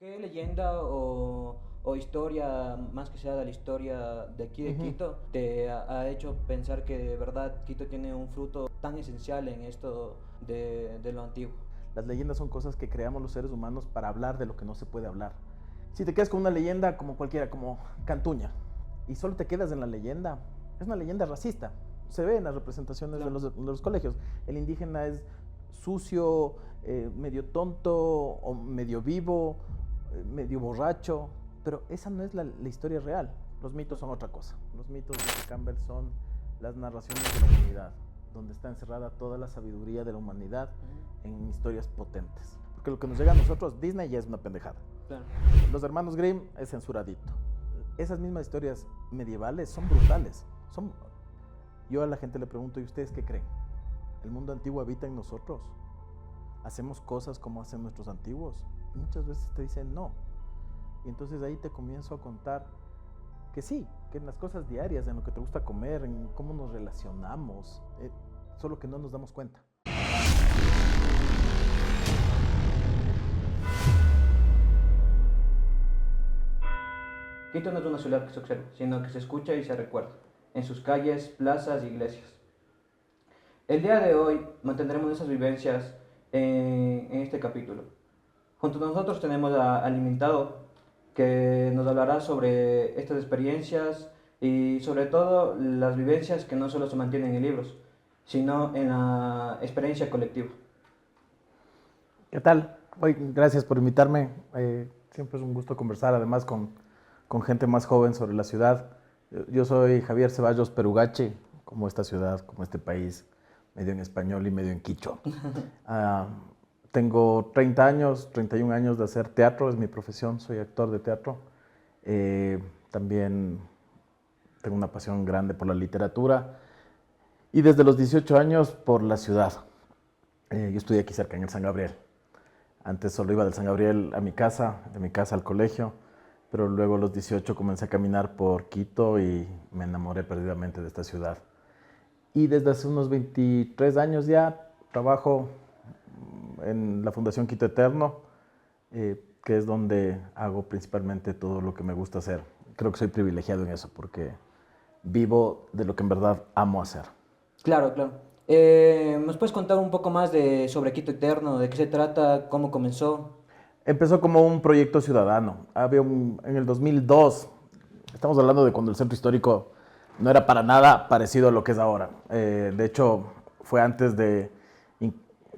¿Qué leyenda o historia, más que sea de la historia de aquí de Ujú. Quito, te ha hecho pensar que de verdad Quito tiene un fruto tan esencial en esto de lo antiguo? Las leyendas son cosas que creamos los seres humanos para hablar de lo que no se puede hablar. Si te quedas con una leyenda como cualquiera, como Cantuña, y solo te quedas en la leyenda, es una leyenda racista. Se ve en las representaciones Claro. de los colegios. El indígena es sucio, medio tonto, o medio vivo, medio borracho, pero esa no es la historia real. Los mitos son otra cosa. Los mitos, de Campbell, son las narraciones de la humanidad, donde está encerrada toda la sabiduría de la humanidad en historias potentes. Porque lo que nos llega a nosotros, Disney ya es una pendejada. Claro. Los hermanos Grimm es censuradito. Esas mismas historias medievales son brutales. Yo a la gente le pregunto, ¿y ustedes qué creen? ¿El mundo antiguo habita en nosotros? ¿Hacemos cosas como hacen nuestros antiguos? Y muchas veces te dicen no. Y entonces ahí te comienzo a contar que sí, que en las cosas diarias, en lo que te gusta comer, en cómo nos relacionamos, solo que no nos damos cuenta. Quito no es una ciudad que se observa, sino que se escucha y se recuerda, en sus calles, plazas e iglesias. El día de hoy mantendremos esas vivencias en este capítulo. Junto a nosotros tenemos al invitado que nos hablará sobre estas experiencias y sobre todo las vivencias que no solo se mantienen en libros, sino en la experiencia colectiva. ¿Qué tal? Hoy, gracias por invitarme. Siempre es un gusto conversar, además, con gente más joven sobre la ciudad. Yo soy Javier Ceballos Perugache, como esta ciudad, como este país, medio en español y medio en quichua. Ah, Tengo 30 años, 31 años de hacer teatro, es mi profesión, soy actor de teatro. También tengo una pasión grande por la literatura y desde los 18 años por la ciudad. Yo estudié aquí cerca, en el San Gabriel. Antes solo iba del San Gabriel a mi casa, de mi casa al colegio, pero luego a los 18 comencé a caminar por Quito y me enamoré perdidamente de esta ciudad. Y desde hace unos 23 años ya trabajo en la Fundación Quito Eterno, que es donde hago principalmente todo lo que me gusta hacer. Creo que soy privilegiado en eso porque vivo de lo que en verdad amo hacer. Claro, claro. ¿Nos puedes contar un poco más sobre Quito Eterno? ¿De qué se trata? ¿Cómo comenzó? Empezó como un proyecto ciudadano. En el 2002, estamos hablando de cuando el centro histórico no era para nada parecido a lo que es ahora. De hecho, fue antes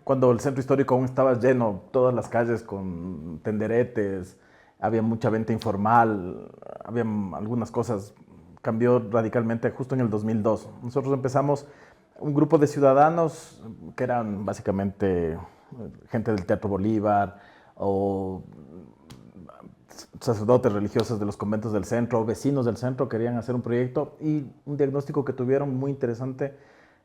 cuando el centro histórico aún estaba lleno, todas las calles con tenderetes, había mucha venta informal, había algunas cosas, cambió radicalmente justo en el 2002. Nosotros empezamos un grupo de ciudadanos que eran básicamente gente del Teatro Bolívar o sacerdotes religiosos de los conventos del centro, vecinos del centro, querían hacer un proyecto y un diagnóstico que tuvieron muy interesante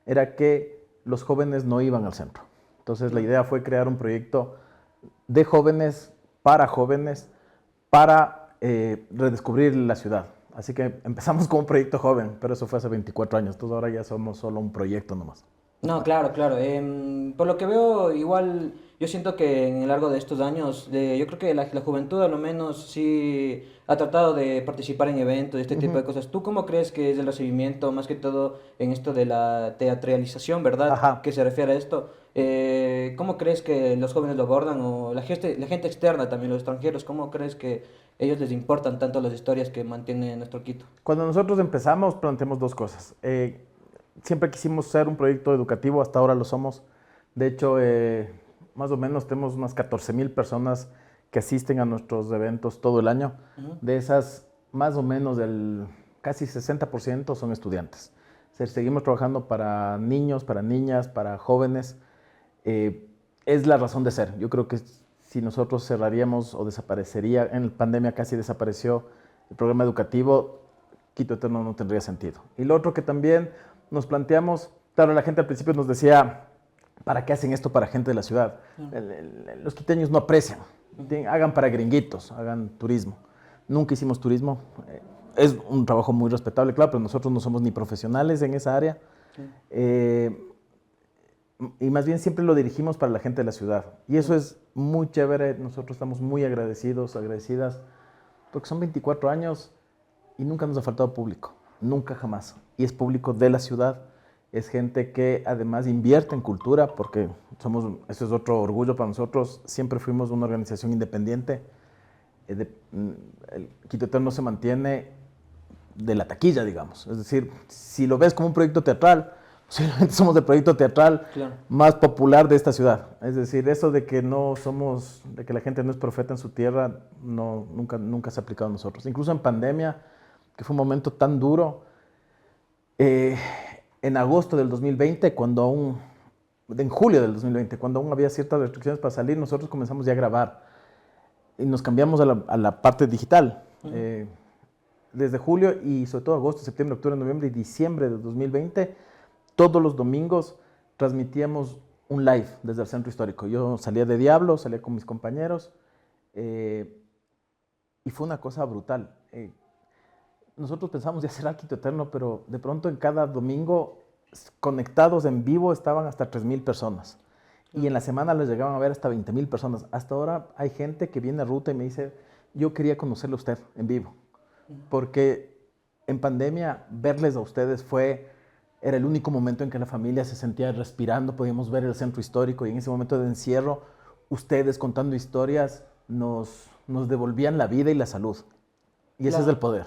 era que los jóvenes no iban al centro. Entonces la idea fue crear un proyecto de jóvenes, para redescubrir la ciudad. Así que empezamos como un proyecto joven, pero eso fue hace 24 años, entonces ahora ya somos solo un proyecto nomás. No, claro, claro. Por lo que veo, igual yo siento que en el largo de estos años, yo creo que la juventud a lo menos sí ha tratado de participar en eventos, este tipo de Ujú. cosas. ¿Tú cómo crees que es el recibimiento, más que todo en esto de la teatralización, ¿verdad? Que Ajá. se refiere a esto. ¿Cómo crees que los jóvenes lo abordan? O la gente externa también, los extranjeros, ¿cómo crees que ellos les importan tanto las historias que mantiene nuestro Quito? Cuando nosotros empezamos, planteamos dos cosas. Siempre quisimos ser un proyecto educativo, hasta ahora lo somos. De hecho, más o menos tenemos unas 14,000 personas que asisten a nuestros eventos todo el año. Ujú. De esas, más o menos el casi 60% son estudiantes. O sea, seguimos trabajando para niños, para niñas, para jóvenes. Eh, es la razón de ser. Yo creo que si nosotros cerraríamos o desaparecería, en la pandemia casi desapareció el programa educativo, Quito Eterno no tendría sentido. Y lo otro que también nos planteamos, claro, la gente al principio nos decía, ¿para qué hacen esto para gente de la ciudad? Ujú. Los quiteños no aprecian, hagan para gringuitos, hagan turismo. Nunca hicimos turismo, es un trabajo muy respetable, claro, pero nosotros no somos ni profesionales en esa área. Sí. Eh, y más bien siempre lo dirigimos para la gente de la ciudad. Y eso es muy chévere, nosotros estamos muy agradecidos, agradecidas, porque son 24 años y nunca nos ha faltado público, nunca jamás. Y es público de la ciudad, es gente que además invierte en cultura, porque eso es otro orgullo para nosotros, siempre fuimos una organización independiente. El Quito Eterno se mantiene de la taquilla, digamos. Es decir, si lo ves como un proyecto teatral, posiblemente somos el proyecto teatral más popular de esta ciudad. Es decir, eso de que de que la gente no es profeta en su tierra, nunca se ha aplicado a nosotros. Incluso en pandemia, que fue un momento tan duro, en agosto del 2020, en julio del 2020, cuando aún había ciertas restricciones para salir, nosotros comenzamos ya a grabar y nos cambiamos a la parte digital. Desde julio y sobre todo agosto, septiembre, octubre, noviembre y diciembre del 2020, todos los domingos transmitíamos un live desde el centro histórico. Yo salía de Diablo, salía con mis compañeros y fue una cosa brutal. Nosotros pensamos de hacer al Quito Eterno, pero de pronto en cada domingo conectados en vivo estaban hasta 3,000 personas. Y en la semana les llegaban a ver hasta 20,000 personas. Hasta ahora hay gente que viene a ruta y me dice, yo quería conocerle a usted en vivo. Porque en pandemia verles a ustedes era el único momento en que la familia se sentía respirando, podíamos ver el centro histórico y en ese momento de encierro, ustedes contando historias nos devolvían la vida y la salud. Y ese es el poder.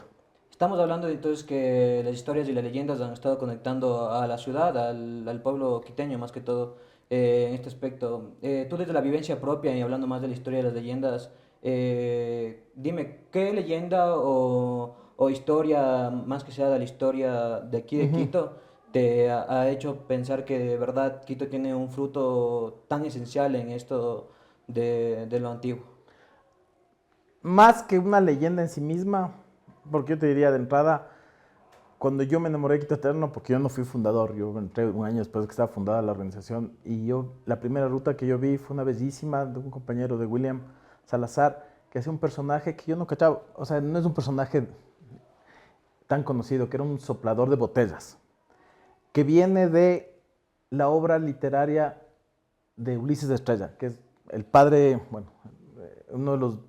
Estamos hablando de entonces que las historias y las leyendas han estado conectando a la ciudad, al pueblo quiteño más que todo, en este aspecto. Tú desde la vivencia propia y hablando más de la historia de las leyendas, dime, ¿qué leyenda o historia, más que sea de la historia de aquí de Quito, te ha hecho pensar que de verdad Quito tiene un fruto tan esencial en esto de lo antiguo? Más que una leyenda en sí misma, porque yo te diría de entrada, cuando yo me enamoré de Quito Eterno, porque yo no fui fundador, yo entré un año después de que estaba fundada la organización, y la primera ruta que yo vi fue una bellísima de un compañero de William Salazar, que hacía un personaje que yo no cachaba, o sea, no es un personaje tan conocido, que era un soplador de botellas, que viene de la obra literaria de Ulises Estrella, que es el padre, bueno, uno de los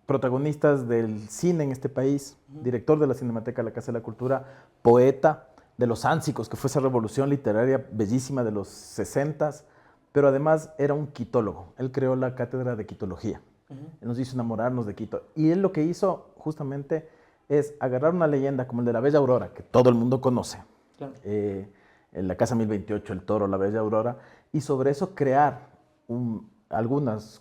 protagonistas del cine en este país, director de la Cinemateca de la Casa de la Cultura, poeta de los Ánsicos, que fue esa revolución literaria bellísima de los 60s, pero además era un quitólogo. Él creó la cátedra de quitología. Él nos hizo enamorarnos de Quito. Y él lo que hizo justamente es agarrar una leyenda como el de la Bella Aurora, que todo el mundo conoce, Claro. en la Casa 1028, el Toro, la Bella Aurora, y sobre eso crear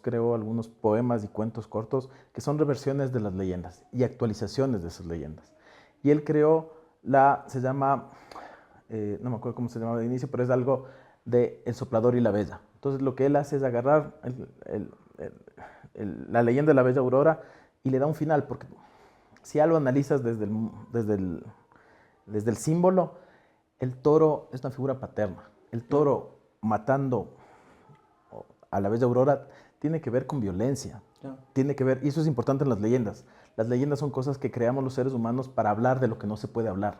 creó algunos poemas y cuentos cortos que son reversiones de las leyendas y actualizaciones de esas leyendas. Y él creó se llama, no me acuerdo cómo se llamaba de inicio, pero es algo de El Soplador y la Bella. Entonces lo que él hace es agarrar la leyenda de la Bella Aurora y le da un final, porque si ya lo analizas desde el símbolo, el toro es una figura paterna. El toro matando a la Bella Aurora tiene que ver con violencia, tiene que ver, y eso es importante en las leyendas. Las leyendas son cosas que creamos los seres humanos para hablar de lo que no se puede hablar.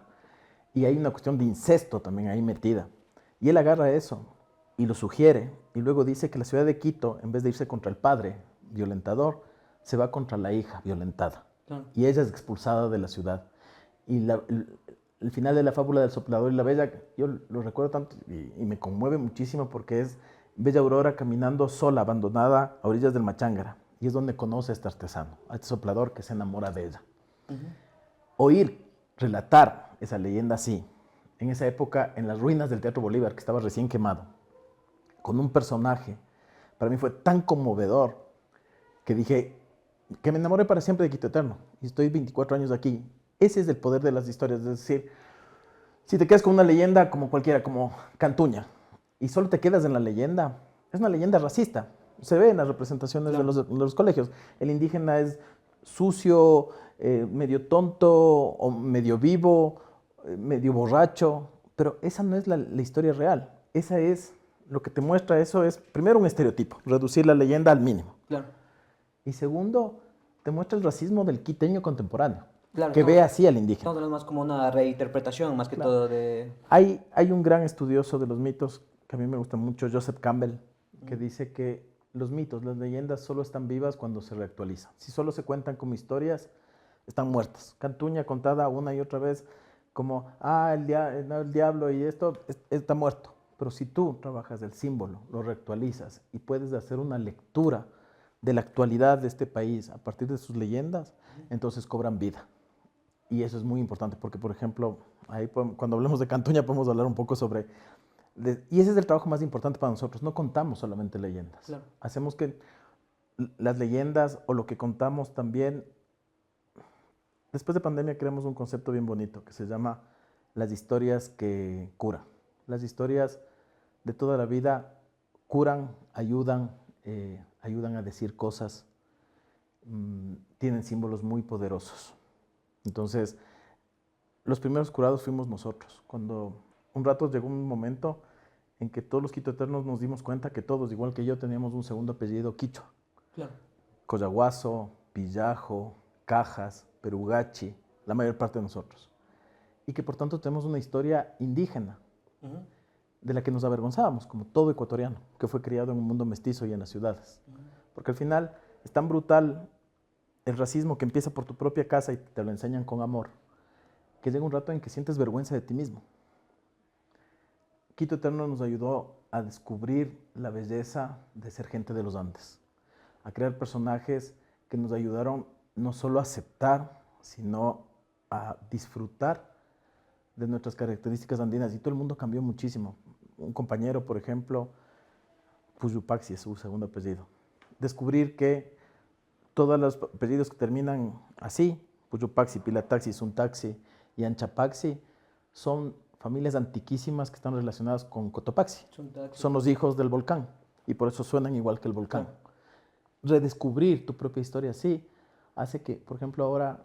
Y hay una cuestión de incesto también ahí metida. Y él agarra eso y lo sugiere, y luego dice que la ciudad de Quito, en vez de irse contra el padre violentador, se va contra la hija violentada. Y ella es expulsada de la ciudad. Y el final de la fábula del soplador y la bella, yo lo recuerdo tanto y me conmueve muchísimo porque es Bella Aurora caminando sola, abandonada a orillas del Machángara. Y es donde conoce a este artesano, a este soplador que se enamora de ella. Oír, relatar esa leyenda así, en esa época, en las ruinas del Teatro Bolívar, que estaba recién quemado, con un personaje, para mí fue tan conmovedor que dije que me enamoré para siempre de Quito Eterno. Y estoy 24 años aquí. Ese es el poder de las historias. Es decir, si te quedas con una leyenda como cualquiera, como Cantuña, y solo te quedas en la leyenda, es una leyenda racista. Se ve en las representaciones de los colegios. El indígena es sucio, medio tonto, o medio vivo, medio borracho, pero esa no es la historia real. Esa es, lo que te muestra eso es, primero, un estereotipo, reducir la leyenda al mínimo. Claro. Y segundo, te muestra el racismo del quiteño contemporáneo, Claro, que ve así al indígena. Estamos hablando más como una reinterpretación, más que todo de... Hay un gran estudioso de los mitos que a mí me gusta mucho, Joseph Campbell, que dice que los mitos, las leyendas solo están vivas cuando se reactualizan. Si solo se cuentan como historias, están muertas. Cantuña contada una y otra vez como, el diablo y esto está muerto. Pero si tú trabajas el símbolo, lo reactualizas y puedes hacer una lectura de la actualidad de este país a partir de sus leyendas, entonces cobran vida. Y eso es muy importante porque, por ejemplo, cuando hablemos de Cantuña podemos hablar un poco sobre y ese es el trabajo más importante para nosotros. No contamos solamente leyendas. Claro. Hacemos que las leyendas o lo que contamos también... Después de pandemia creamos un concepto bien bonito que se llama las historias que curan. Las historias de toda la vida curan, ayudan, ayudan a decir cosas, tienen símbolos muy poderosos. Entonces, los primeros curados fuimos nosotros. Cuando un rato llegó un momento en que todos los quitoeternos nos dimos cuenta que todos, igual que yo, teníamos un segundo apellido quichua. Claro. Coyahuaso, Pillajo, Cajas, Perugachi, la mayor parte de nosotros. Y que por tanto tenemos una historia indígena, de la que nos avergonzábamos, como todo ecuatoriano, que fue criado en un mundo mestizo y en las ciudades. Porque al final es tan brutal el racismo que empieza por tu propia casa y te lo enseñan con amor, que llega un rato en que sientes vergüenza de ti mismo. Quito Eterno nos ayudó a descubrir la belleza de ser gente de los Andes, a crear personajes que nos ayudaron no solo a aceptar, sino a disfrutar de nuestras características andinas. Y todo el mundo cambió muchísimo. Un compañero, por ejemplo, Puyupaxi es su segundo apellido. Descubrir que todos los apellidos que terminan así, Puyupaxi, Pilataxi, Suntaxi y Anchapaxi, son familias antiquísimas que están relacionadas con Cotopaxi. Son los hijos del volcán y por eso suenan igual que el volcán. Claro. Redescubrir tu propia historia así hace que, por ejemplo, ahora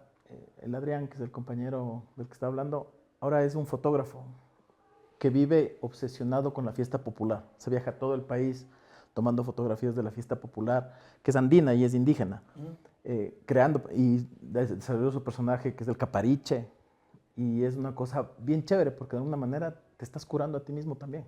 el Adrián, que es el compañero del que está hablando, ahora es un fotógrafo que vive obsesionado con la fiesta popular. Se viaja a todo el país tomando fotografías de la fiesta popular, que es andina y es indígena, creando y desarrolló su personaje que es el Capariche. Y es una cosa bien chévere porque de alguna manera te estás curando a ti mismo también.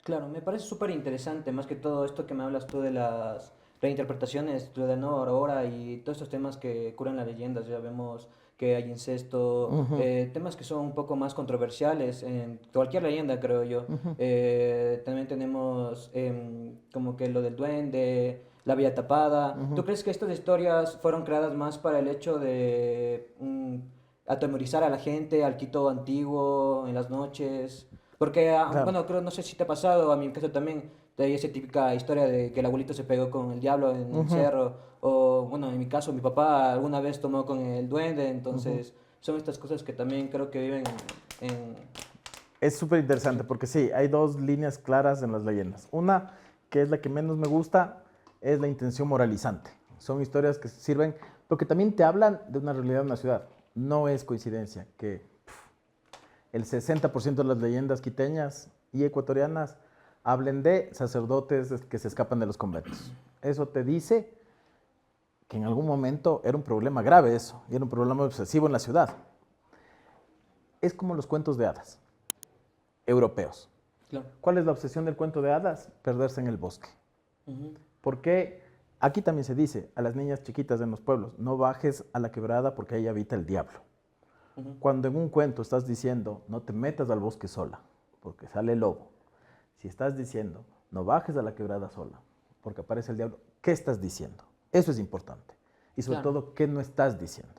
Claro, me parece súper interesante, más que todo esto que me hablas tú de las reinterpretaciones, lo de Nueva Aurora y todos estos temas que curan las leyendas. Ya vemos que hay incesto, temas que son un poco más controversiales en cualquier leyenda, creo yo. También tenemos como que lo del duende, la vía tapada. ¿Tú crees que estas historias fueron creadas más para el hecho de atemorizar a la gente, al Quito antiguo, en las noches? Porque, Claro. bueno, creo, no sé si te ha pasado, a mi caso también, hay esa típica historia de que el abuelito se pegó con el diablo en el cerro, o, bueno, en mi caso, mi papá alguna vez tomó con el duende, entonces son estas cosas que también creo que viven en... Es súper interesante porque sí, hay dos líneas claras en las leyendas. Una, que es la que menos me gusta, es la intención moralizante. Son historias que sirven, porque también te hablan de una realidad de una ciudad. No es coincidencia que el 60% de las leyendas quiteñas y ecuatorianas hablen de sacerdotes que se escapan de los conventos. Eso te dice que en algún momento era un problema grave eso, y era un problema obsesivo en la ciudad. Es como los cuentos de hadas europeos. Claro. ¿Cuál es la obsesión del cuento de hadas? Perderse en el bosque. Porque aquí también se dice a las niñas chiquitas en los pueblos, no bajes a la quebrada porque ahí habita el diablo. Cuando en un cuento estás diciendo, no te metas al bosque sola, porque sale el lobo. Si estás diciendo, no bajes a la quebrada sola, porque aparece el diablo, ¿qué estás diciendo? Eso es importante. Y sobre todo, ¿qué no estás diciendo?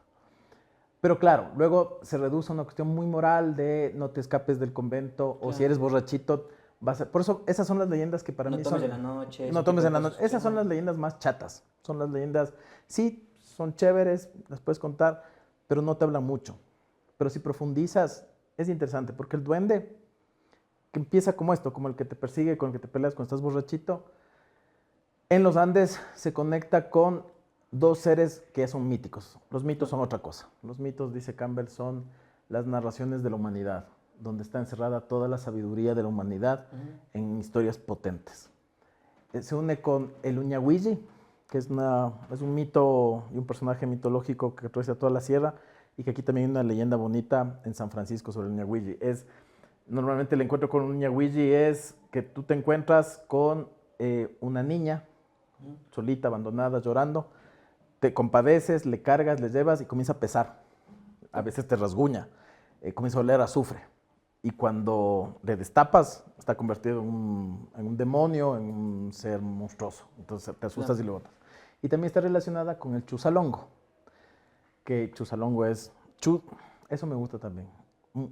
Pero claro, luego se reduce a una cuestión muy moral de no te escapes del convento, o si eres borrachito, vas a... Por eso, esas son las leyendas que para mí son... No tomes en la noche. No tomes en la noche. Esas son las leyendas más chatas. Son las leyendas, sí, son chéveres, las puedes contar, pero no te hablan mucho. Pero si profundizas, es interesante, porque el duende, que empieza como esto, como el que te persigue, con el que te peleas cuando estás borrachito, en los Andes se conecta con dos seres que son míticos. Los mitos son otra cosa. Los mitos, dice Campbell, son las narraciones de la humanidad, donde está encerrada toda la sabiduría de la humanidad en historias potentes. Se une con el Uñahuilli, que es un mito y un personaje mitológico que atraviesa toda la sierra, y que aquí también hay una leyenda bonita en San Francisco sobre el Uñahuilli. Es Normalmente el encuentro con un ñahuilli es que tú te encuentras con una niña solita, abandonada, llorando, te compadeces, le cargas, le llevas y comienza a pesar. A veces te rasguña, comienza a oler a azufre. Y cuando le destapas, está convertido en un demonio, en un ser monstruoso. Entonces te asustas y lo botas. Y también está relacionada con el chusalongo, que chusalongo es... eso me gusta también. Mm,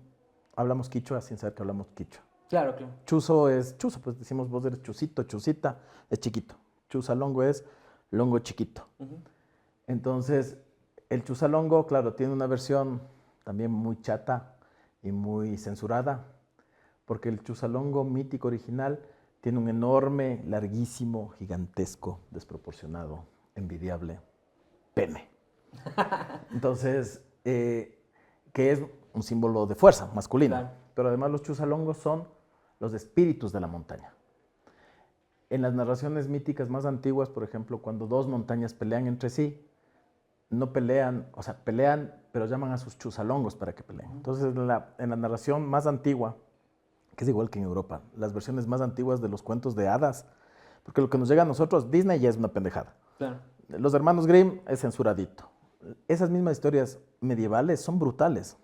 Hablamos quichua sin saber que hablamos quichua. Claro, claro. Chuzo es chuzo, pues decimos vos eres chusito, chusita, es chiquito. Chusalongo es longo chiquito. Entonces, el chusalongo, claro, tiene una versión también muy chata y muy censurada, porque el chusalongo mítico original tiene un enorme, larguísimo, gigantesco, desproporcionado, envidiable pene. Entonces, que es un símbolo de fuerza masculina. Claro. Pero además los chusalongos son los espíritus de la montaña. En las narraciones míticas más antiguas, por ejemplo, cuando dos montañas pelean entre sí, no pelean, o sea, pelean, pero llaman a sus chusalongos para que peleen. Entonces, en la narración más antigua, que es igual que en Europa, las versiones más antiguas de los cuentos de hadas, porque lo que nos llega a nosotros, Disney ya es una pendejada. Claro. Los hermanos Grimm es censuradito. Esas mismas historias medievales son brutales.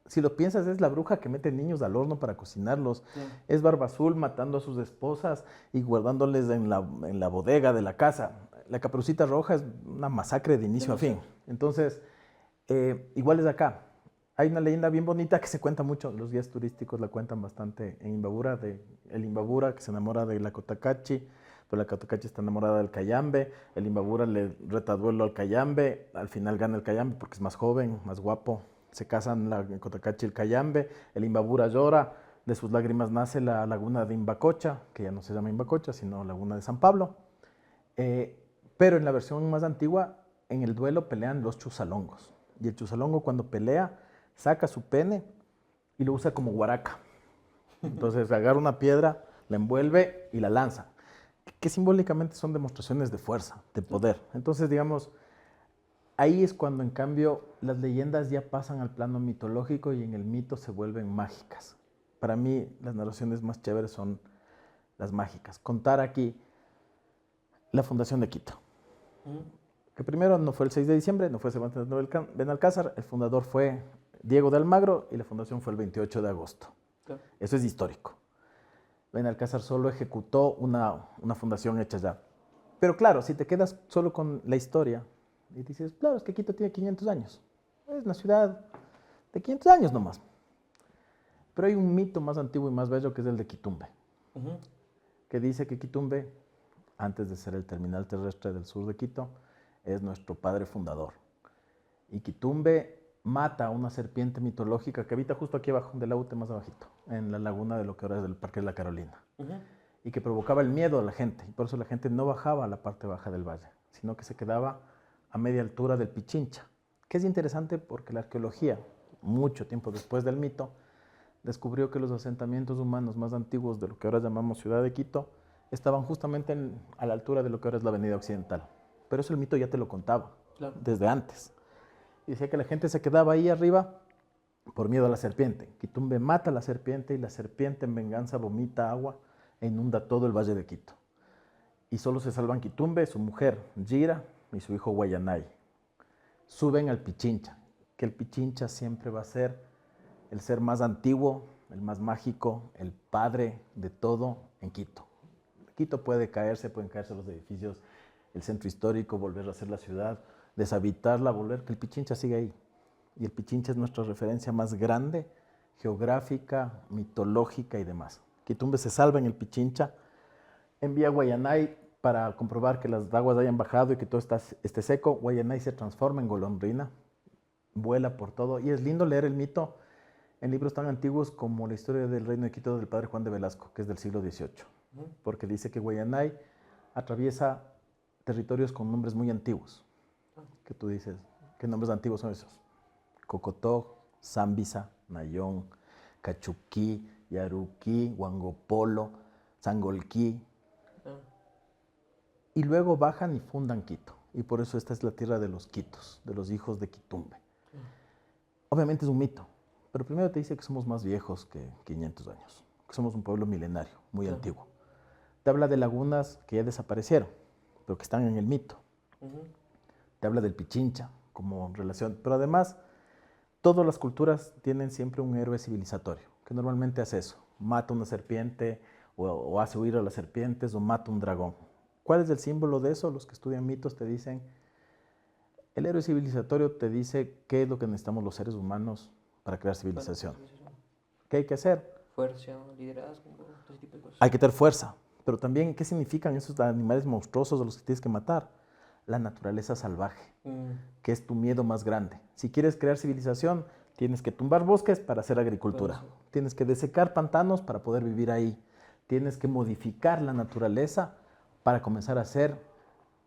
Si lo piensas, es la bruja que mete niños al horno para cocinarlos. Sí. Es Barba Azul matando a sus esposas y guardándoles en la bodega de la casa. La Caperucita Roja es una masacre de inicio a fin. Entonces, igual es acá. Hay una leyenda bien bonita que se cuenta mucho, los guías turísticos la cuentan bastante en Imbabura, el Imbabura que se enamora de la Cotacachi, pero la Cotacachi está enamorada del Cayambe, el Imbabura le reta duelo al Cayambe, al final gana el Cayambe porque es más joven, más guapo, se casan la Cotacachi y el Cayambe, el Imbabura llora, de sus lágrimas nace la laguna de Imbacocha, que ya no se llama Imbacocha, sino Laguna de San Pablo, pero en la versión más antigua, en el duelo pelean los chusalongos, y el chusalongo cuando pelea, saca su pene y lo usa como guaraca. Entonces agarra una piedra, la envuelve y la lanza, que simbólicamente son demostraciones de fuerza, de poder. Entonces, digamos, ahí es cuando en cambio las leyendas ya pasan al plano mitológico y en el mito se vuelven mágicas. Para mí las narraciones más chéveres son las mágicas. Contar aquí la fundación de Quito. Que primero no fue el 6 de diciembre, no fue Cervantes Benalcázar, el fundador fue Diego de Almagro y la fundación fue el 28 de agosto. Claro. Eso es histórico. Benalcázar solo ejecutó una fundación hecha ya. Pero claro, si te quedas solo con la historia y dices, claro, es que Quito tiene 500 años. Es una ciudad de 500 años nomás. Pero hay un mito más antiguo y más bello que es el de Quitumbe. Que dice que Quitumbe, antes de ser el terminal terrestre del sur de Quito, es nuestro padre fundador. Y Quitumbe mata a una serpiente mitológica que habita justo aquí abajo, de la UTE más abajito, en la laguna de lo que ahora es el Parque de la Carolina. Y que provocaba el miedo a la gente. Y por eso la gente no bajaba a la parte baja del valle, sino que se quedaba a media altura del Pichincha. Que es interesante porque la arqueología, mucho tiempo después del mito, descubrió que los asentamientos humanos más antiguos de lo que ahora llamamos Ciudad de Quito estaban justamente a la altura de lo que ahora es la Avenida Occidental. Pero eso el mito ya te lo contaba, claro, desde antes. Y decía que la gente se quedaba ahí arriba por miedo a la serpiente. Quitumbe mata a la serpiente y la serpiente en venganza vomita agua e inunda todo el valle de Quito. Y solo se salvan Quitumbe, su mujer Gira y su hijo Guayanay. Suben al Pichincha, que el Pichincha siempre va a ser el ser más antiguo, el más mágico, el padre de todo en Quito. Quito pueden caerse los edificios, el centro histórico, volver a ser la ciudad, deshabitarla, volver, que el Pichincha sigue ahí. Y el Pichincha es nuestra referencia más grande, geográfica, mitológica y demás. Quitumbe se salva en el Pichincha, envía a Guayanay para comprobar que las aguas hayan bajado y que todo esté seco. Guayanay se transforma en golondrina, vuela por todo. Y es lindo leer el mito en libros tan antiguos como la historia del Reino de Quito del padre Juan de Velasco, que es del siglo XVIII. Porque dice que Guayanay atraviesa territorios con nombres muy antiguos. Que tú dices, ¿qué nombres antiguos son esos? Cocotó, Zambisa, Nayón, Cachuquí, Yaruquí, Huangopolo, Sangolquí. Y luego bajan y fundan Quito. Y por eso esta es la tierra de los Quitos, de los hijos de Quitumbe. Obviamente es un mito, pero primero te dice que somos más viejos que 500 años, que somos un pueblo milenario, muy Claro. antiguo. Te habla de lagunas que ya desaparecieron, pero que están en el mito. Ujú. Te habla del Pichincha como relación, pero además todas las culturas tienen siempre un héroe civilizatorio, que normalmente hace eso, mata una serpiente o hace huir a las serpientes o mata un dragón. ¿Cuál es el símbolo de eso? Los que estudian mitos te dicen, el héroe civilizatorio te dice qué es lo que necesitamos los seres humanos para crear civilización. ¿Qué hay que hacer? Fuerza, liderazgo, todo ese tipo de cosas. Hay que tener fuerza, pero también qué significan esos animales monstruosos a los que tienes que matar. La naturaleza salvaje, que es tu miedo más grande. Si quieres crear civilización, tienes que tumbar bosques para hacer agricultura. Bueno, sí. Tienes que desecar pantanos para poder vivir ahí. Tienes que modificar la naturaleza para comenzar a ser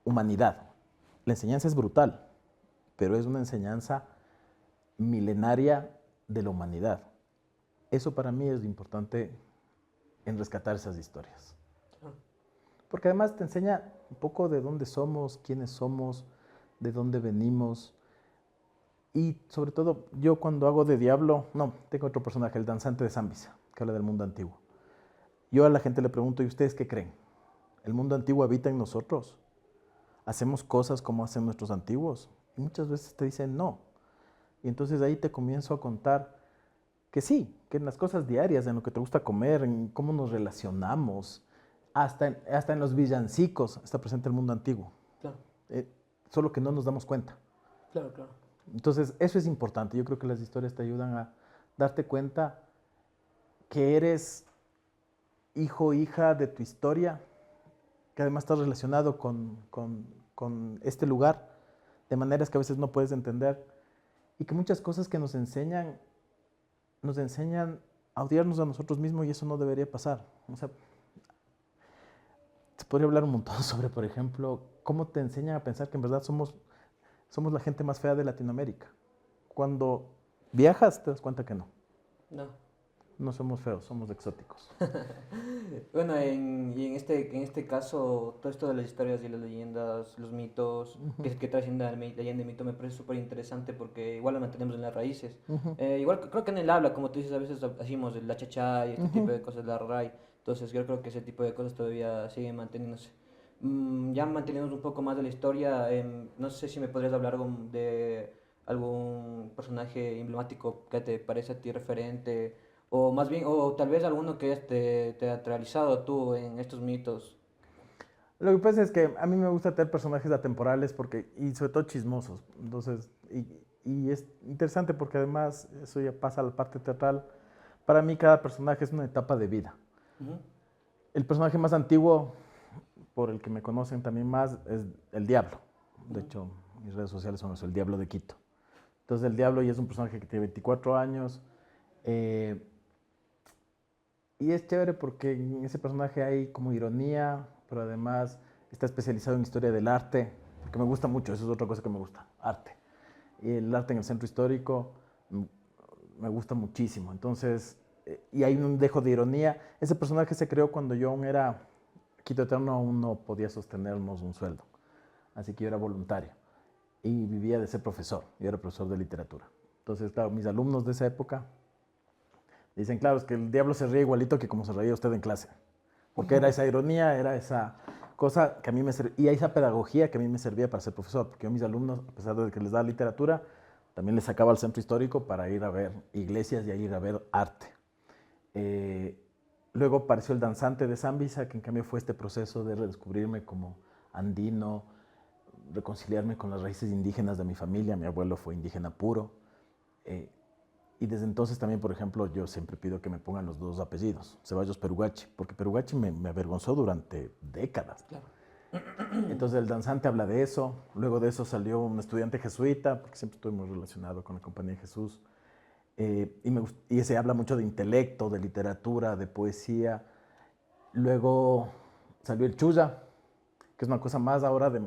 humanidad. La enseñanza es brutal, pero es una enseñanza milenaria de la humanidad. Eso para mí es lo importante en rescatar esas historias. Claro. Porque además te enseña un poco de dónde somos, quiénes somos, de dónde venimos. Y sobre todo, yo cuando hago de diablo, no, tengo otro personaje, el danzante de Zambisa, que habla del mundo antiguo. Yo a la gente le pregunto, ¿y ustedes qué creen? ¿El mundo antiguo habita en nosotros? ¿Hacemos cosas como hacen nuestros antiguos? Y muchas veces te dicen no. Y entonces ahí te comienzo a contar que sí, que en las cosas diarias, en lo que te gusta comer, en cómo nos relacionamos, hasta en los villancicos está presente el mundo antiguo. Claro, Solo que no nos damos cuenta. claro, claro. Entonces, eso es importante. Yo creo que las historias te ayudan a darte cuenta que eres hijo o hija de tu historia, que además estás relacionado con este lugar de maneras que a veces no puedes entender y que muchas cosas que nos enseñan a odiarnos a nosotros mismos y eso no debería pasar. O sea, se podría hablar un montón sobre, por ejemplo, cómo te enseñan a pensar que en verdad somos la gente más fea de Latinoamérica. Cuando viajas te das cuenta que no. No somos feos, somos exóticos. Bueno, y en este caso, todo esto de las historias y las leyendas, los mitos, que trascienden la leyenda y mito, me parece súper interesante porque igual lo mantenemos en las raíces. Igual creo que en el habla, como tú dices, a veces hacemos la chachá y este tipo de cosas, la ray. Entonces yo creo que ese tipo de cosas todavía siguen manteniéndose. Ya manteniendo un poco más de la historia, no sé si me podrías hablar de algún personaje emblemático que te parece a ti referente, o más bien, o tal vez alguno que hayas teatralizado tú en estos mitos. Lo que pasa es que a mí me gusta tener personajes atemporales y sobre todo chismosos. Entonces, y es interesante porque además eso ya pasa a la parte teatral. Para mí cada personaje es una etapa de vida. Ujú. El personaje más antiguo, por el que me conocen también más, es el Diablo. De hecho, mis redes sociales son eso, el Diablo de Quito. Entonces el Diablo ya es un personaje que tiene 24 años. Y es chévere porque en ese personaje hay como ironía, pero además está especializado en historia del arte, porque me gusta mucho, eso es otra cosa que me gusta, arte. Y el arte en el centro histórico me gusta muchísimo. Entonces, y hay un dejo de ironía. Ese personaje se creó cuando yo aún era Quito Eterno, aún no podía sostenernos un sueldo. Así que yo era voluntario y vivía de ser profesor. Yo era profesor de literatura. Entonces, claro, mis alumnos de esa época dicen, claro, es que el diablo se ríe igualito que como se reía usted en clase. Porque era esa ironía, era esa cosa que a mí me servía, y esa pedagogía que a mí me servía para ser profesor. Porque yo a mis alumnos, a pesar de que les daba literatura, también les sacaba al centro histórico para ir a ver iglesias y a ir a ver arte. Luego apareció el danzante de Zambisa, que en cambio fue este proceso de redescubrirme como andino, reconciliarme con las raíces indígenas de mi familia. Mi abuelo fue indígena puro. Y desde entonces también, por ejemplo, yo siempre pido que me pongan los dos apellidos, Ceballos Perugachi, porque Perugachi me avergonzó durante décadas. Claro. Entonces el danzante habla de eso, luego de eso salió un estudiante jesuita, porque siempre estoy muy relacionado con la Compañía de Jesús, y ese habla mucho de intelecto, de literatura, de poesía. Luego salió el Chuya, que es una cosa más ahora de...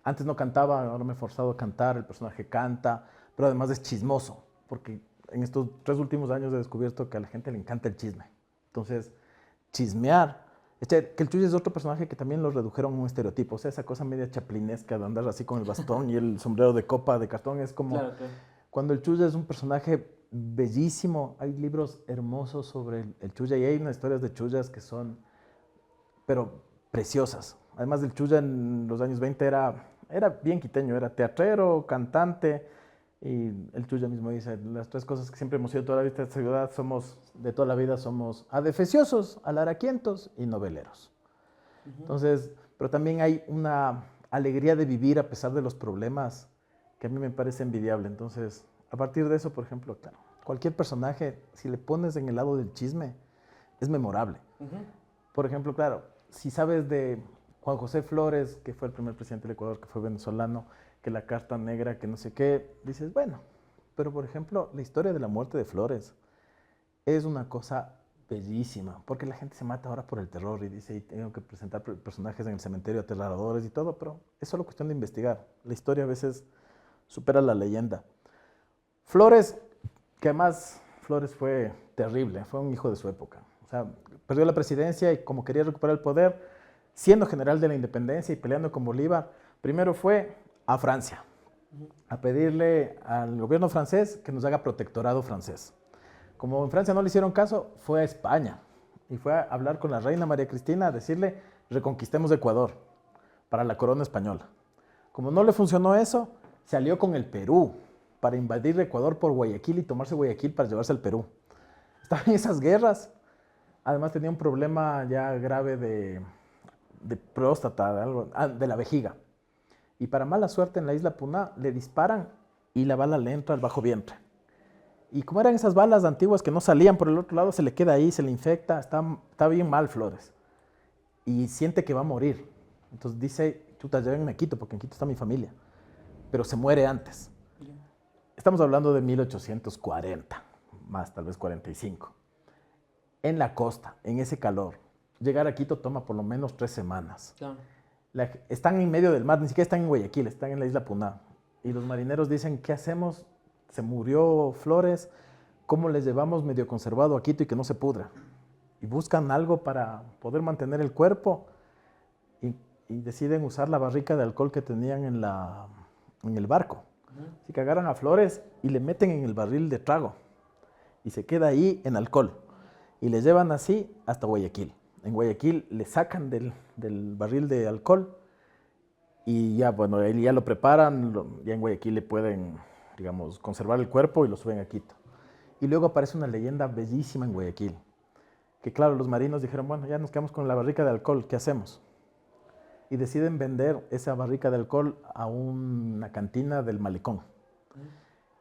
Antes no cantaba, ahora me he forzado a cantar, el personaje canta, pero además es chismoso, porque en estos 3 últimos años he descubierto que a la gente le encanta el chisme. Entonces, chismear. Que el Chuya es otro personaje que también lo redujeron a un estereotipo. O sea, esa cosa media chaplinesca de andar así con el bastón y el sombrero de copa de cartón es como... Claro, claro. Cuando el Chuya es un personaje bellísimo. Hay libros hermosos sobre el Chuya y hay unas historias de Chuyas que son, pero preciosas. Además del Chuya en los años 20 era bien quiteño, era teatrero, cantante. Y el Chuya mismo dice, las tres cosas que siempre hemos sido toda la vida de esta ciudad somos, de toda la vida somos adefesiosos, alaraquientos y noveleros. Entonces, pero también hay una alegría de vivir a pesar de los problemas que a mí me parece envidiable. Entonces, a partir de eso, por ejemplo, claro, cualquier personaje, si le pones en el lado del chisme, es memorable. Por ejemplo, claro, si sabes de Juan José Flores, que fue el primer presidente del Ecuador, que fue venezolano, que la carta negra, que no sé qué, dices, bueno, pero por ejemplo, la historia de la muerte de Flores es una cosa bellísima, porque la gente se mata ahora por el terror y dice, y tengo que presentar personajes en el cementerio aterradores y todo, pero es solo cuestión de investigar. La historia a veces supera la leyenda. Flores, que además Flores fue terrible, fue un hijo de su época. O sea, perdió la presidencia y como quería recuperar el poder, siendo general de la independencia y peleando con Bolívar, primero fue a Francia, a pedirle al gobierno francés que nos haga protectorado francés. Como en Francia no le hicieron caso, fue a España y fue a hablar con la reina María Cristina a decirle, reconquistemos Ecuador para la corona española. Como no le funcionó eso, se alió con el Perú para invadir Ecuador por Guayaquil y tomarse Guayaquil para llevarse al Perú. Estaban en esas guerras. Además tenía un problema ya grave de próstata, de la vejiga. Y para mala suerte en la isla Puná le disparan y la bala le entra al bajo vientre. Y como eran esas balas antiguas que no salían por el otro lado, se le queda ahí, se le infecta, está bien mal Flores. Y siente que va a morir. Entonces dice, chuta, llévenme a Quito, porque en Quito está mi familia. Pero se muere antes. Estamos hablando de 1840, más tal vez 45. En la costa, en ese calor, llegar a Quito toma por lo menos 3 semanas. Claro. Están en medio del mar, ni siquiera están en Guayaquil, están en la isla Puná. Y los marineros dicen, ¿qué hacemos? Se murió Flores, ¿cómo les llevamos medio conservado a Quito y que no se pudra? Y buscan algo para poder mantener el cuerpo y deciden usar la barrica de alcohol que tenían en el barco. Así que agarran a Flores y le meten en el barril de trago y se queda ahí en alcohol. Y le llevan así hasta Guayaquil. En Guayaquil le sacan del barril de alcohol y ya, bueno, él ya lo preparan, ya en Guayaquil le pueden, digamos, conservar el cuerpo y lo suben a Quito. Y luego aparece una leyenda bellísima en Guayaquil, que claro, los marinos dijeron, bueno, ya nos quedamos con la barrica de alcohol, ¿qué hacemos? Y deciden vender esa barrica de alcohol a una cantina del malecón.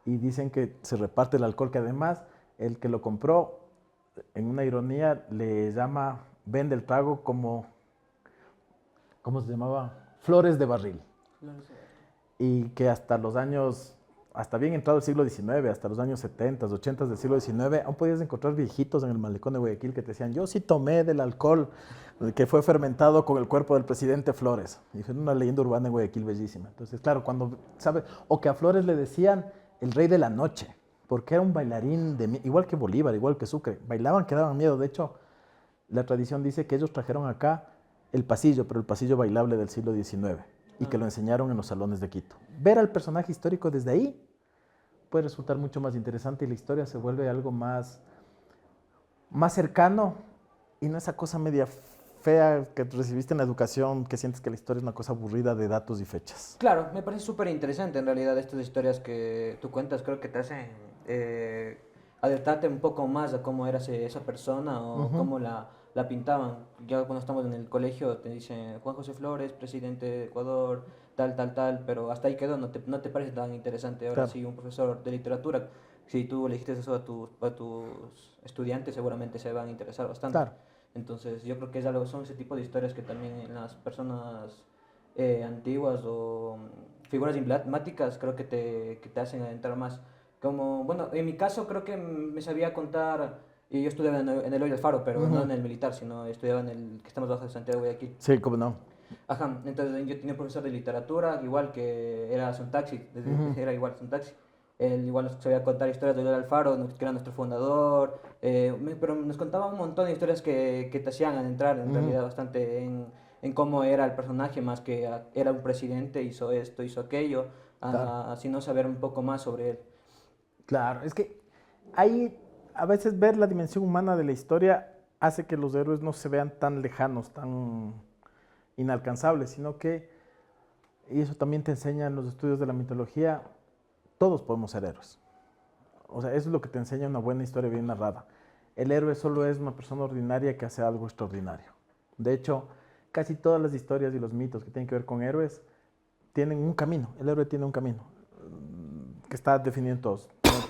Y dicen que se reparte el alcohol, que además el que lo compró, en una ironía, le llama, vende el trago como, ¿cómo se llamaba? Flores de barril. Y que hasta los años, hasta bien entrado el siglo XIX, hasta los años 70, 80 del siglo XIX, aún podías encontrar viejitos en el malecón de Guayaquil que te decían, yo sí tomé del alcohol que fue fermentado con el cuerpo del presidente Flores. Y fue una leyenda urbana en Guayaquil bellísima. Entonces, claro, cuando, ¿sabe? O que a Flores le decían el rey de la noche, porque era un bailarín, igual que Bolívar, igual que Sucre. Bailaban que daban miedo. De hecho, la tradición dice que ellos trajeron acá el pasillo, pero el pasillo bailable del siglo XIX, y que lo enseñaron en los salones de Quito. Ver al personaje histórico desde ahí puede resultar mucho más interesante y la historia se vuelve algo más cercano y no esa cosa media fea que recibiste en la educación, que sientes que la historia es una cosa aburrida de datos y fechas. Claro, me parece súper interesante en realidad estas historias que tú cuentas, creo que te hacen adentrarte un poco más a cómo era esa persona o cómo la pintaban. Ya cuando estamos en el colegio te dicen Juan José Flores, presidente de Ecuador, tal, pero hasta ahí quedó, no te parece tan interesante. Ahora sí, un profesor de literatura, si tú le dijiste eso a tus estudiantes, seguramente se van a interesar bastante. Claro. Entonces yo creo que son ese tipo de historias que también en las personas antiguas o figuras emblemáticas creo que te hacen adentrar más. Como, bueno, en mi caso creo que me sabía contar, y yo estudiaba en el Hoyo del Faro, pero no en el militar, sino estudiaba en el que estamos bajo de Santiago de Guayaquil. Sí, cómo no. Ajá, entonces yo tenía un profesor de literatura, igual que era Sontaxi, era igual Sontaxi. Él igual nos sabía contar historias de Hoyo del Faro, que era nuestro fundador, pero nos contaba un montón de historias que te hacían adentrar en realidad bastante en cómo era el personaje, más que era un presidente, hizo esto, hizo aquello, sino saber un poco más sobre él. Claro, es que Ahí a veces ver la dimensión humana de la historia hace que los héroes no se vean tan lejanos, tan inalcanzables, sino que, y eso también te enseña en los estudios de la mitología, todos podemos ser héroes. O sea, eso es lo que te enseña una buena historia bien narrada. El héroe solo es una persona ordinaria que hace algo extraordinario. De hecho, casi todas las historias y los mitos que tienen que ver con héroes tienen un camino. El héroe tiene un camino que está definido en todos.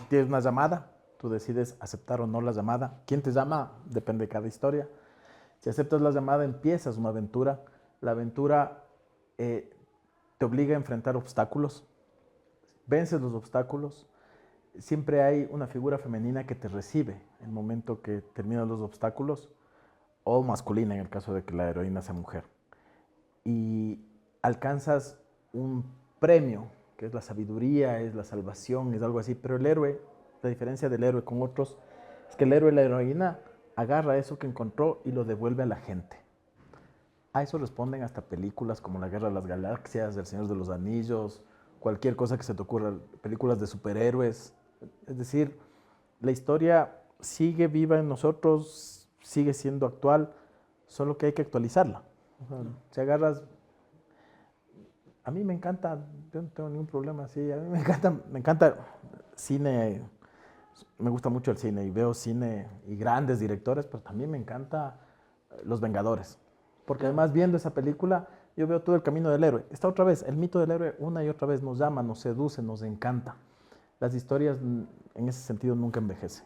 Tienes una llamada, tú decides aceptar o no la llamada. ¿Quién te llama? Depende de cada historia. Si aceptas la llamada, empiezas una aventura. La aventura te obliga a enfrentar obstáculos. Vences los obstáculos. Siempre hay una figura femenina que te recibe en el momento que terminan los obstáculos, o masculina en el caso de que la heroína sea mujer. Y alcanzas un premio, que es la sabiduría, es la salvación, es algo así. Pero el héroe, la diferencia del héroe con otros, es que el héroe y la heroína agarra eso que encontró y lo devuelve a la gente. A eso responden hasta películas como La Guerra de las Galaxias, El Señor de los Anillos, cualquier cosa que se te ocurra, películas de superhéroes. Es decir, la historia sigue viva en nosotros, sigue siendo actual, solo que hay que actualizarla. O sea, si agarras... A mí me encanta, yo no tengo ningún problema así, a mí me encanta cine, me gusta mucho el cine y veo cine y grandes directores, pero también me encanta Los Vengadores. Porque además viendo esa película, yo veo todo el camino del héroe. Está otra vez, el mito del héroe una y otra vez nos llama, nos seduce, nos encanta. Las historias en ese sentido nunca envejecen.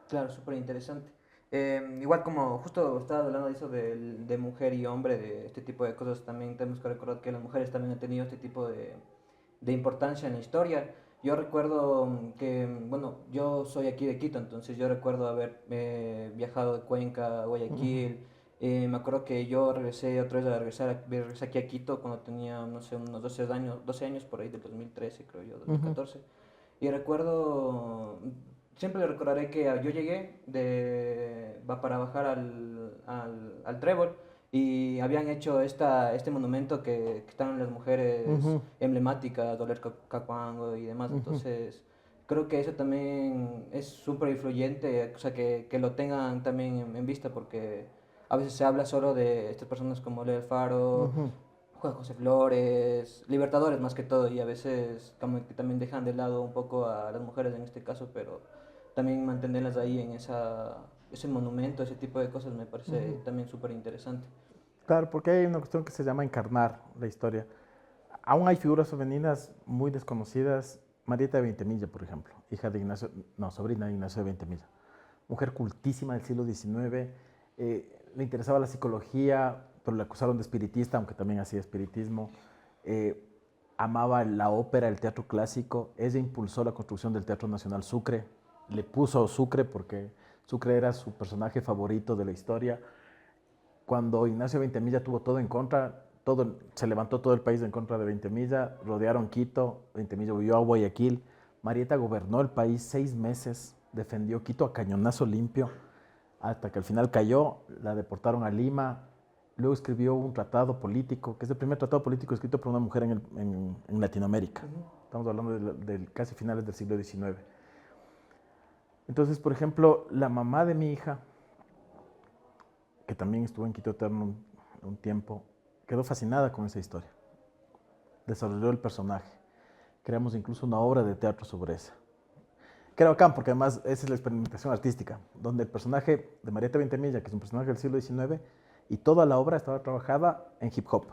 Claro, súper interesante. Igual como justo estaba hablando de eso de mujer y hombre, de este tipo de cosas, también tenemos que recordar que las mujeres también han tenido este tipo de importancia en la historia. Yo recuerdo que, bueno, yo soy aquí de Quito, entonces yo recuerdo haber viajado de Cuenca a Guayaquil. Me acuerdo que yo regresé otra vez regresé aquí a Quito cuando tenía, no sé, unos 12 años por ahí, del 2013 creo yo, 2014. Y recuerdo, siempre recordaré que yo llegué para bajar al Trébol y habían hecho este monumento que están las mujeres emblemáticas, Doler Cacuango y demás. Entonces, creo que eso también es súper influyente, o sea, que lo tengan también en vista porque a veces se habla solo de estas personas como Leo Faro, Juan José Flores, Libertadores más que todo, y a veces como que también dejan de lado un poco a las mujeres en este caso, pero también mantenerlas ahí en ese monumento, ese tipo de cosas me parece también súper interesante. Claro, porque hay una cuestión que se llama encarnar la historia. Aún hay figuras femeninas muy desconocidas. Marieta de Ventemilla, por ejemplo, hija de Ignacio, no, sobrina de Ignacio de Ventemilla. Mujer cultísima del siglo XIX, le interesaba la psicología, pero le acusaron de espiritista, aunque también hacía espiritismo. Amaba la ópera, el teatro clásico. Ella impulsó la construcción del Teatro Nacional Sucre. Le puso Sucre porque Sucre era su personaje favorito de la historia. Cuando Ignacio Ventemilla tuvo todo en contra, se levantó todo el país en contra de Ventemilla, rodearon Quito, Ventemilla huyó a Guayaquil. Marieta gobernó el país 6 meses, defendió Quito a cañonazo limpio, hasta que al final cayó, la deportaron a Lima. Luego escribió un tratado político, que es el primer tratado político escrito por una mujer en Latinoamérica. Estamos hablando de casi finales del siglo XIX. Entonces, por ejemplo, la mamá de mi hija, que también estuvo en Quito Eterno un tiempo, quedó fascinada con esa historia. Desarrolló el personaje. Creamos incluso una obra de teatro sobre esa. Que era bacán, porque además esa es la experimentación artística, donde el personaje de Marieta Ventemilla, que es un personaje del siglo XIX, y toda la obra estaba trabajada en hip hop.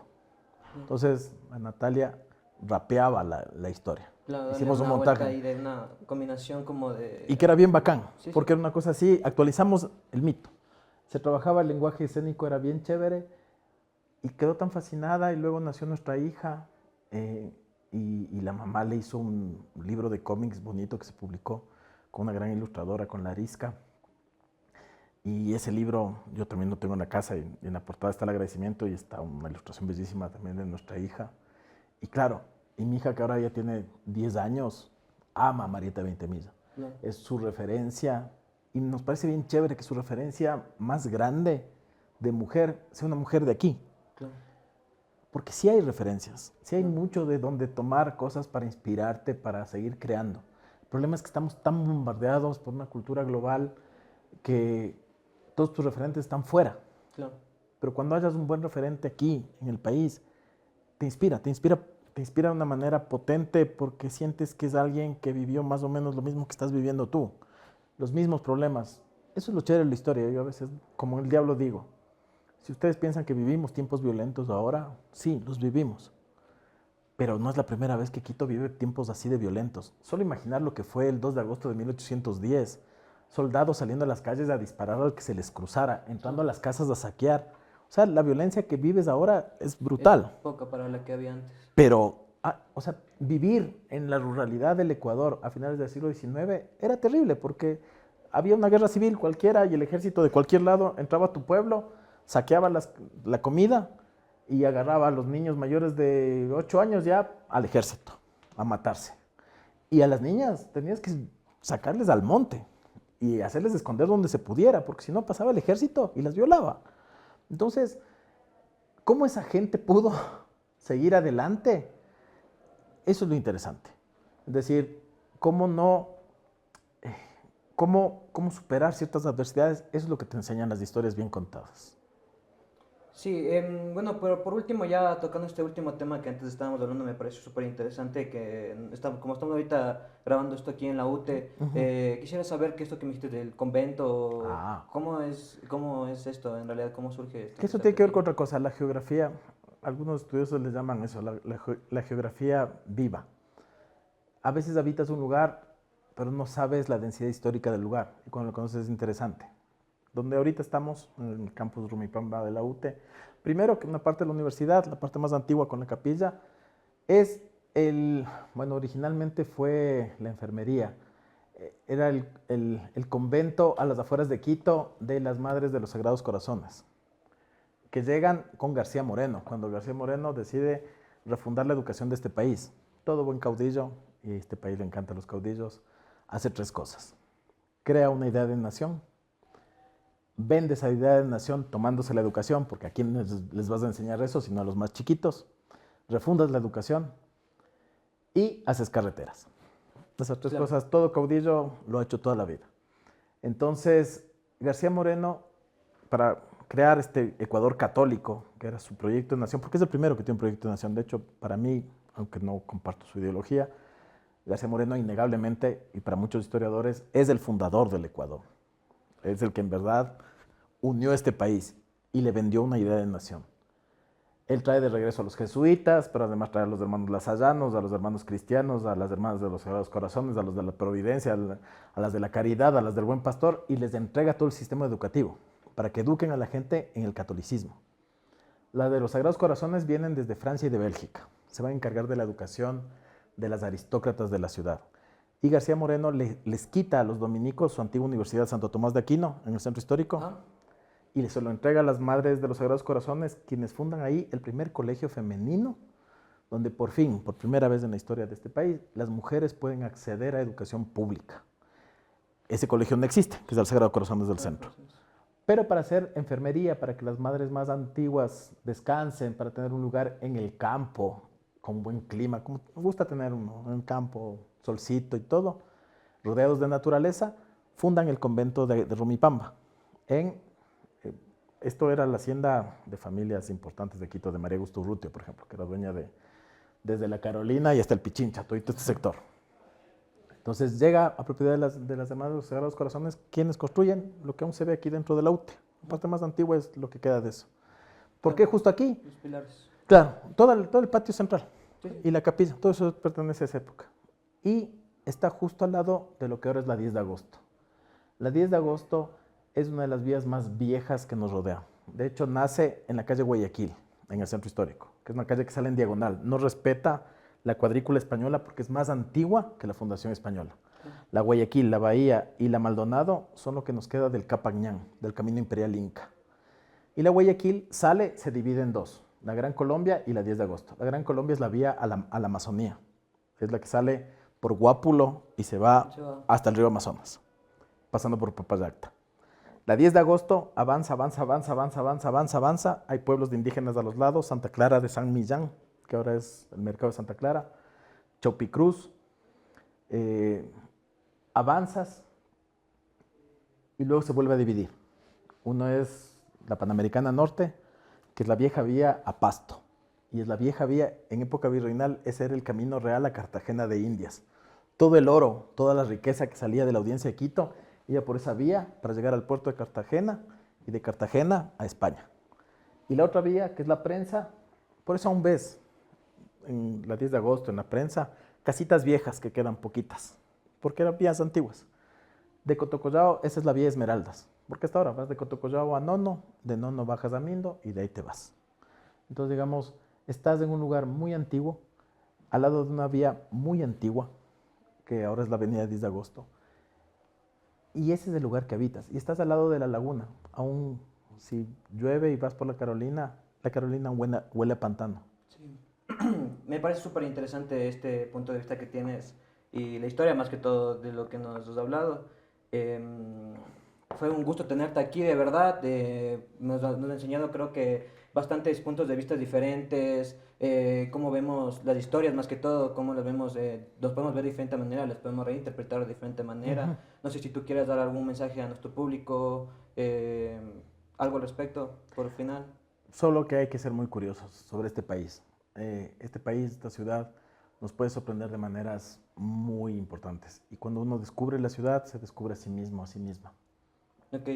Entonces, Natalia rapeaba la historia. Claro, Hicimos un una vuelta montaje. ahí de una combinación como de... Y que era bien bacán, Sí, porque era una cosa así, actualizamos el mito. Se trabajaba el lenguaje escénico, era bien chévere, y quedó tan fascinada, y luego nació nuestra hija, y la mamá le hizo un libro de cómics bonito que se publicó con una gran ilustradora, con Larisca. Y ese libro yo también lo tengo en la casa, y en la portada está el agradecimiento y está una ilustración bellísima también de nuestra hija. Y claro, y mi hija, que ahora ya tiene 10 años, ama a Marieta Ventemilla. No. Es su referencia, y nos parece bien chévere que su referencia más grande de mujer sea una mujer de aquí. Claro. Porque sí hay referencias, sí hay mucho de donde tomar cosas para inspirarte, para seguir creando. El problema es que estamos tan bombardeados por una cultura global que todos tus referentes están fuera. Claro. Pero cuando hayas un buen referente aquí, en el país, te inspira de una manera potente porque sientes que es alguien que vivió más o menos lo mismo que estás viviendo tú, los mismos problemas. Eso es lo chévere de la historia. Yo a veces, como el diablo digo, si ustedes piensan que vivimos tiempos violentos ahora, sí, los vivimos. Pero no es la primera vez que Quito vive tiempos así de violentos. Solo imaginar lo que fue el 2 de agosto de 1810. Soldados saliendo a las calles a disparar al que se les cruzara, entrando a las casas a saquear. O sea, la violencia que vives ahora es brutal. Es poca para la que había antes. Pero, o sea, vivir en la ruralidad del Ecuador a finales del siglo XIX era terrible porque había una guerra civil cualquiera y el ejército de cualquier lado entraba a tu pueblo, saqueaba la comida y agarraba a los niños mayores de 8 años ya al ejército a matarse. Y a las niñas tenías que sacarles al monte y hacerles esconder donde se pudiera, porque si no pasaba el ejército y las violaba. Entonces, ¿cómo esa gente pudo seguir adelante? Eso es lo interesante. Es decir, cómo superar ciertas adversidades, eso es lo que te enseñan las historias bien contadas. Sí, bueno, pero por último, ya tocando este último tema que antes estábamos hablando, me pareció súper interesante que como estamos ahorita grabando esto aquí en la UTE, quisiera saber qué es esto que me dijiste del convento, cómo es esto en realidad, cómo surge esto. Que eso tiene que ver con otra cosa, la geografía. Algunos estudiosos les llaman eso, la geografía viva. A veces habitas un lugar, pero no sabes la densidad histórica del lugar, y cuando lo conoces es interesante. Donde ahorita estamos, en el campus Rumipamba de la UTE, primero que una parte de la universidad, la parte más antigua con la capilla, es originalmente fue la enfermería. Era el convento a las afueras de Quito de las Madres de los Sagrados Corazones, que llegan con García Moreno, cuando García Moreno decide refundar la educación de este país. Todo buen caudillo, y a este país le encantan los caudillos, hace 3 cosas. Crea una idea de nación, vende esa idea de nación tomándose la educación, porque a quién les vas a enseñar eso, sino a los más chiquitos. Refundas la educación y haces carreteras. Esas 3 cosas, todo caudillo lo ha hecho toda la vida. Entonces, García Moreno, para crear este Ecuador católico, que era su proyecto de nación, porque es el primero que tiene un proyecto de nación. De hecho, para mí, aunque no comparto su ideología, García Moreno innegablemente, y para muchos historiadores, es el fundador del Ecuador. Es el que en verdad unió este país y le vendió una idea de nación. Él trae de regreso a los jesuitas, pero además trae a los hermanos lasallanos, a los hermanos cristianos, a las hermanas de los Sagrados Corazones, a los de la Providencia, a las de la Caridad, a las del Buen Pastor, y les entrega todo el sistema educativo para que eduquen a la gente en el catolicismo. Las de los Sagrados Corazones vienen desde Francia y de Bélgica. Se van a encargar de la educación de las aristócratas de la ciudad. Y García Moreno les quita a los dominicos su antigua Universidad Santo Tomás de Aquino, en el centro histórico, y se lo entrega a las Madres de los Sagrados Corazones, quienes fundan ahí el primer colegio femenino, donde por primera vez en la historia de este país, las mujeres pueden acceder a educación pública. Ese colegio no existe, que es el Sagrado Corazones del centro. Pero para hacer enfermería, para que las madres más antiguas descansen, para tener un lugar en el campo, con buen clima, como nos gusta tener uno, en el campo, solcito y todo, rodeados de naturaleza, fundan el convento de Rumipamba. Esto era la hacienda de familias importantes de Quito, de María Augusta Urrutia, por ejemplo, que era dueña desde la Carolina y hasta el Pichincha, todo este sector. Entonces llega a propiedad de las Hermanas de los Sagrados Corazones, quienes construyen lo que aún se ve aquí dentro de la UTE. La parte más antigua es lo que queda de eso. ¿Por qué justo aquí? Los pilares. Claro, todo el patio central Sí. y la capilla, todo eso pertenece a esa época. Y está justo al lado de lo que ahora es la 10 de agosto. La 10 de agosto es una de las vías más viejas que nos rodea. De hecho, nace en la calle Guayaquil, en el centro histórico, que es una calle que sale en diagonal. No respeta la cuadrícula española porque es más antigua que la fundación española. La Guayaquil, la Bahía y la Maldonado son lo que nos queda del Capañán, del camino imperial inca. Y la Guayaquil se divide en 2, la Gran Colombia y la 10 de agosto. La Gran Colombia es la vía a la Amazonía, es la que sale por Guápulo y se va hasta el río Amazonas, pasando por Papayacta. La 10 de agosto avanza, hay pueblos de indígenas a los lados, Santa Clara de San Millán, que ahora es el mercado de Santa Clara, Chaupicruz, avanzas y luego se vuelve a dividir. Uno es la Panamericana Norte, que es la vieja vía a Pasto. Y es la vieja vía, en época virreinal, ese era el camino real a Cartagena de Indias. Todo el oro, toda la riqueza que salía de la audiencia de Quito, iba por esa vía para llegar al puerto de Cartagena y de Cartagena a España. Y la otra vía, que es la prensa, por eso aún ves en la 10 de agosto en la prensa casitas viejas que quedan poquitas, porque eran vías antiguas. De Cotocollao, esa es la vía Esmeraldas, porque hasta ahora vas de Cotocollao a Nono, de Nono bajas a Mindo y de ahí te vas. Entonces, digamos, estás en un lugar muy antiguo, al lado de una vía muy antigua, que ahora es la avenida 10 de agosto, y ese es el lugar que habitas, y estás al lado de la laguna. Aún si llueve y vas por la Carolina huele a pantano. Sí. Me parece súper interesante este punto de vista que tienes y la historia más que todo de lo que nos has hablado. Fue un gusto tenerte aquí, de verdad. Nos has enseñado, creo que, bastantes puntos de vista diferentes, cómo vemos las historias más que todo, cómo las vemos, los podemos ver de diferente manera, las podemos reinterpretar de diferente manera. No sé si tú quieres dar algún mensaje a nuestro público, algo al respecto, por final. Solo que hay que ser muy curiosos sobre este país. Este país, esta ciudad, nos puede sorprender de maneras muy importantes. Y cuando uno descubre la ciudad, se descubre a sí mismo, a sí misma. Ok,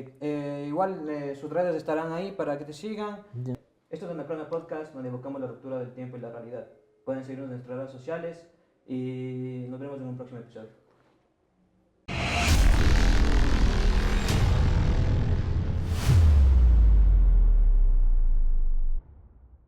igual sus redes estarán ahí para que te sigan. Ya. Esto es Anacrona Podcast, donde evocamos la ruptura del tiempo y la realidad. Pueden seguirnos en nuestras redes sociales y nos vemos.